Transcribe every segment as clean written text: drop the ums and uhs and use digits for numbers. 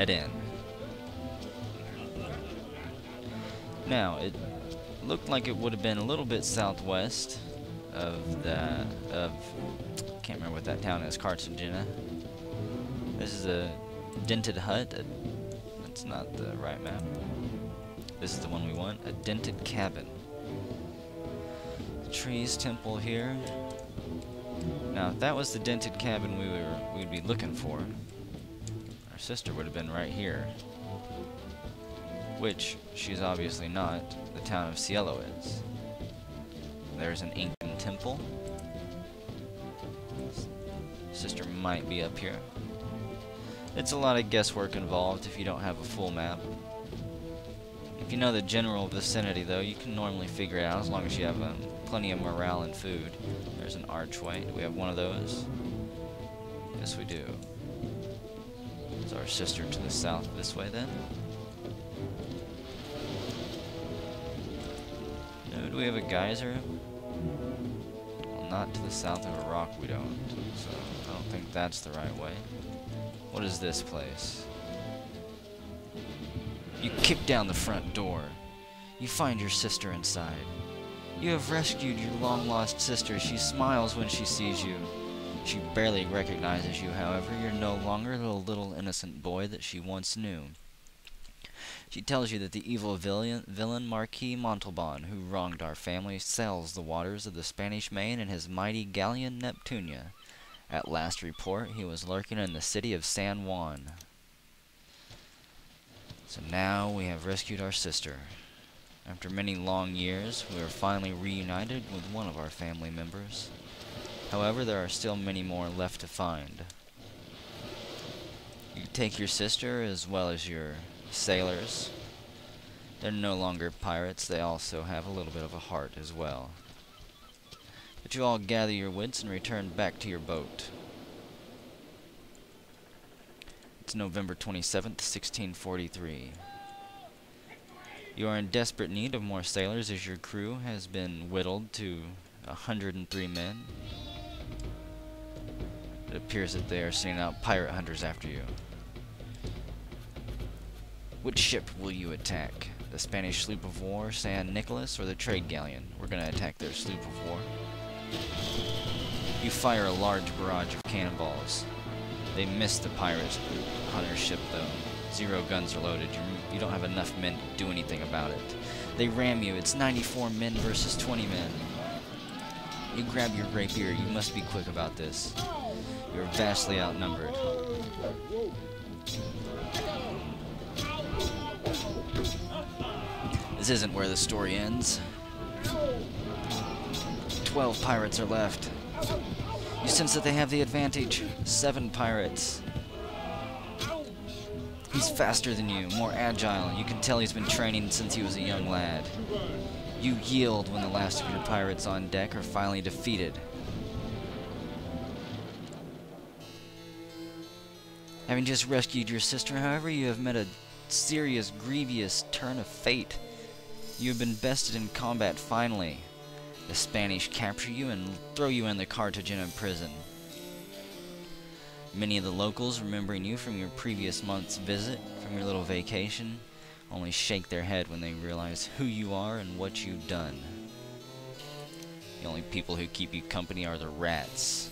head in. Now, it looked like it would have been a little bit southwest of can't remember what that town is, Cartagena. This is a dented hut. That's not the right map. This is the one we want. A dented cabin. Trees, temple here. Now, if that was the dented cabin we'd be looking for, our sister would have been right here. Which she's obviously not. The town of Cielo is. There's an Incan temple. Sister might be up here. It's a lot of guesswork involved if you don't have a full map. If you know the general vicinity, though, you can normally figure it out as long as you have plenty of morale and food. There's an archway. Do we have one of those? Yes, we do. Is our sister to the south this way, then? No, do we have a geyser? Well, not to the south of a rock we don't. So, I don't think that's the right way. What is this place? You kick down the front door. You find your sister inside. You have rescued your long-lost sister. She smiles when she sees you. She barely recognizes you, however. You're no longer the little innocent boy that she once knew. She tells you that the evil villain Marquis Montalban, who wronged our family, sails the waters of the Spanish Main in his mighty galleon Neptunia. At last report, he was lurking in the city of San Juan. So now we have rescued our sister. After many long years, we are finally reunited with one of our family members. However, there are still many more left to find. You take your sister as well as your sailors. They're no longer pirates, they also have a little bit of a heart as well. But you all gather your wits and return back to your boat. It's November 27th, 1643. You are in desperate need of more sailors as your crew has been whittled to 103 men. It appears that they are sending out pirate hunters after you. Which ship will you attack? The Spanish sloop of war, San Nicolas, or the trade galleon? We're going to attack their sloop of war. You fire a large barrage of cannonballs. They miss the pirate hunter ship, though. 0 guns are loaded. You don't have enough men to do anything about it. They ram you. It's 94 men versus 20 men. You grab your rapier. You must be quick about this. You're vastly outnumbered. This isn't where the story ends. 12 pirates are left. You sense that they have the advantage. 7 pirates. He's faster than you, more agile. You can tell he's been training since he was a young lad. You yield when the last of your pirates on deck are finally defeated. Having just rescued your sister, however, you have met a serious, grievous turn of fate. You have been bested in combat finally. The Spanish capture you and throw you in the Cartagena prison. Many of the locals, remembering you from your previous month's visit, from your little vacation, only shake their head when they realize who you are and what you've done. The only people who keep you company are the rats.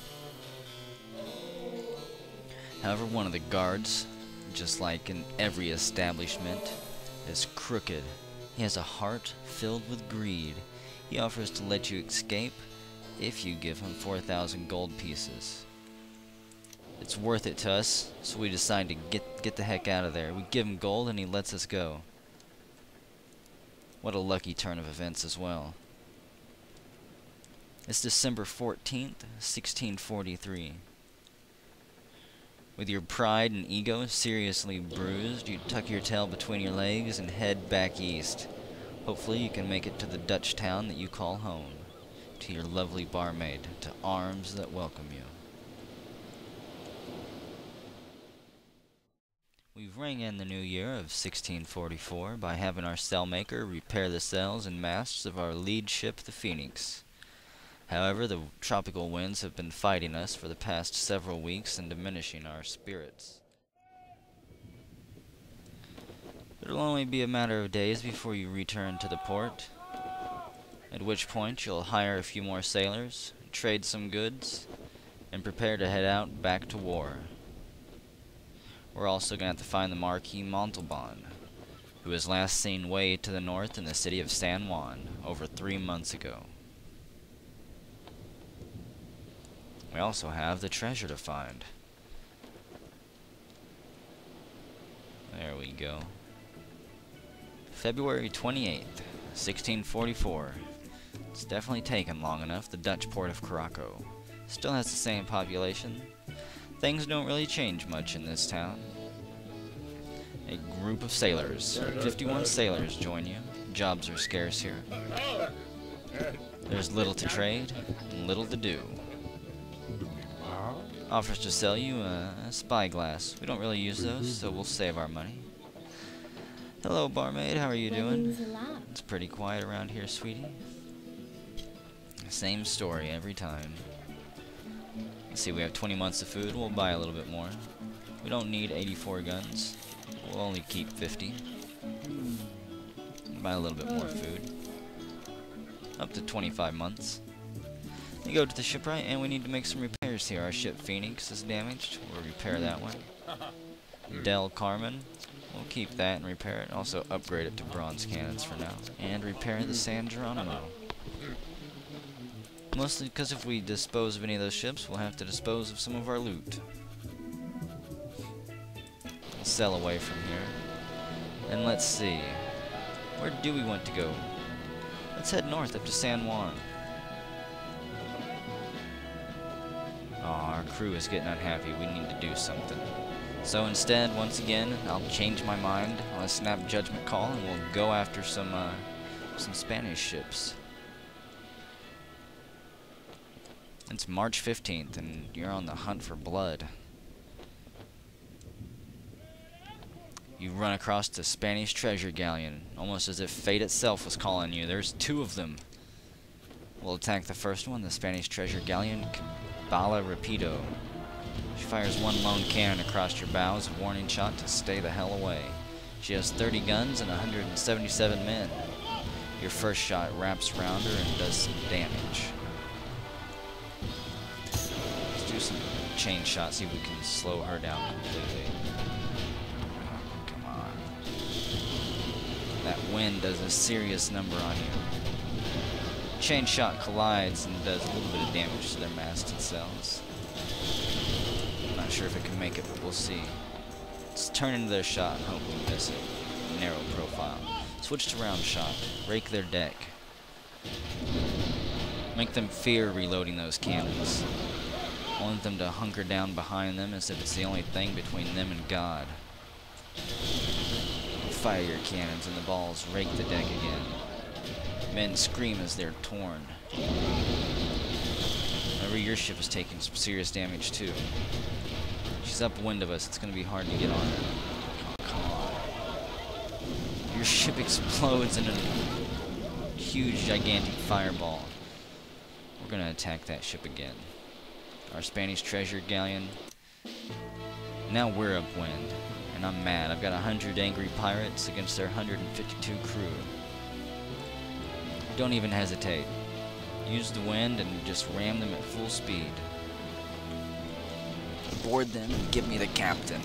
However, one of the guards, just like in every establishment, is crooked. He has a heart filled with greed. He offers to let you escape if you give him 4,000 gold pieces. It's worth it to us, so we decide to get the heck out of there. We give him gold and he lets us go. What a lucky turn of events as well. It's December 14th, 1643. With your pride and ego seriously bruised, you tuck your tail between your legs and head back east. Hopefully you can make it to the Dutch town that you call home, to your lovely barmaid, to arms that welcome you. We've rang in the new year of 1644 by having our sailmaker repair the sails and masts of our lead ship, the Phoenix. However, the tropical winds have been fighting us for the past several weeks and diminishing our spirits. It'll only be a matter of days before you return to the port, at which point you'll hire a few more sailors, trade some goods, and prepare to head out back to war. We're also going to have to find the Marquis Montalban, who was last seen way to the north in the city of San Juan over 3 months ago. We also have the treasure to find. There we go. February 28th, 1644. It's definitely taken long enough. The Dutch port of Caraco still has the same population. Things don't really change much in this town. A group of sailors, 51 sailors, join you. Jobs are scarce here. There's little to trade and little to do. Offers to sell you a spyglass. We don't really use those, so we'll save our money. Hello, barmaid. How are you doing? It's pretty quiet around here, sweetie. Same story every time. Let's see, we have 20 months of food. We'll buy a little bit more. We don't need 84 guns. We'll only keep 50. Buy a little bit more food. Up to 25 months. We go to the shipwright, and we need to make some repairs here. Our ship Phoenix is damaged. We'll repair that one. Del Carmen. We'll keep that and repair it. Also upgrade it to bronze cannons for now. And repair the San Geronimo. Mostly because if we dispose of any of those ships, we'll have to dispose of some of our loot. We'll sail away from here. And let's see. Where do we want to go? Let's head north up to San Juan. Oh, our crew is getting unhappy. We need to do something. So instead, once again, I'll change my mind on a snap judgment call, and we'll go after some Spanish ships. It's March 15th, and you're on the hunt for blood. You run across the Spanish treasure galleon, almost as if fate itself was calling you. There's 2 of them. We'll attack the first one, the Spanish treasure galleon, Bala Rapido. She fires 1 lone cannon across your bow as a warning shot to stay the hell away. She has 30 guns and 177 men. Your first shot wraps around her and does some damage. Let's do some chain shots, see if we can slow her down completely. Oh, come on. That wind does a serious number on you. Chain shot collides and does a little bit of damage to their masted sails. Not sure if it can make it, but we'll see. Let's turn into their shot and hope we miss it. Narrow profile. Switch to round shot. Rake their deck. Make them fear reloading those cannons. I want them to hunker down behind them as if it's the only thing between them and God. Fire your cannons and the balls rake the deck again. Men scream as they're torn. Remember, your ship is taking some serious damage too. She's upwind of us. It's going to be hard to get on her. Oh, come on. Your ship explodes in a huge, gigantic fireball. We're going to attack that ship again. Our Spanish treasure galleon. Now we're upwind. And I'm mad. I've got 100 angry pirates against their 152 crew. Don't even hesitate. Use the wind and just ram them at full speed. Board them and give me the captain.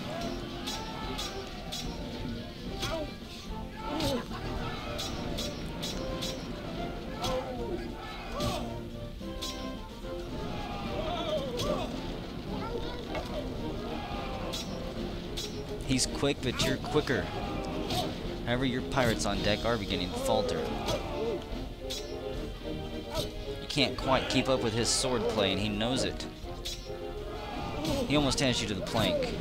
He's quick, but you're quicker. However, your pirates on deck are beginning to falter. You can't quite keep up with his sword play, and he knows it. He almost has you to the plank.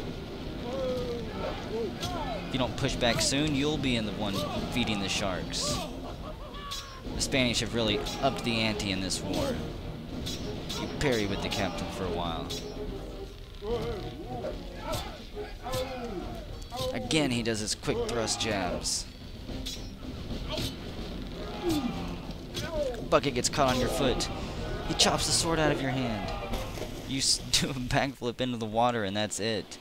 If you don't push back soon, you'll be in the one feeding the sharks. The Spanish have really upped the ante in this war. You parry with the captain for a while. Again, he does his quick thrust jabs. Bucket gets caught on your foot. He chops the sword out of your hand. You do a backflip into the water, and that's it.